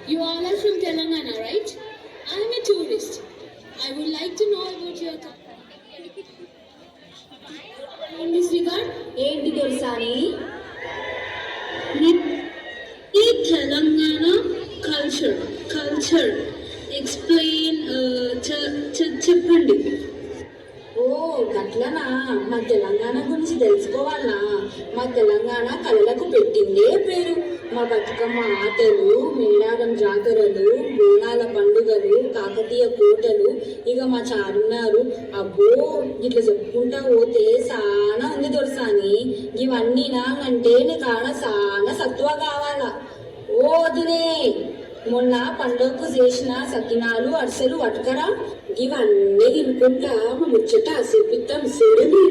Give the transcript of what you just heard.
You all are from Telangana, right? I am a tourist. I would like to know about your in this regard. ఏంటి దొరసాని? ఈ Telangana culture explain చెప్పండి. ఓ గట్లనా? మా తెలంగాణ గురించి తెలుసుకోవాలనా? మా తెలంగాణ కళలకు పెట్టిందే పేరు. మా బతుకమ్మ ఆటలు, మేడారం జాతరలు, బోనాల పండుగలు, కాకతీయ కోటలు, ఇక మా చారున్నారు. అబ్బో ఇట్లా చెప్పుకుంటా పోతే చాలా ఉంది దొరసాని. ఇవన్నీ నాకంటే నీకాడ చాలా సత్తువ కావాలా. ఓ వదినే, మొన్న పండుగకు చేసిన సకినాలు అరిసెలు పట్టుకరా. ఇవన్నీ తినుకుంటా మా ముచ్చట చెప్పిద్దాం చూడండి.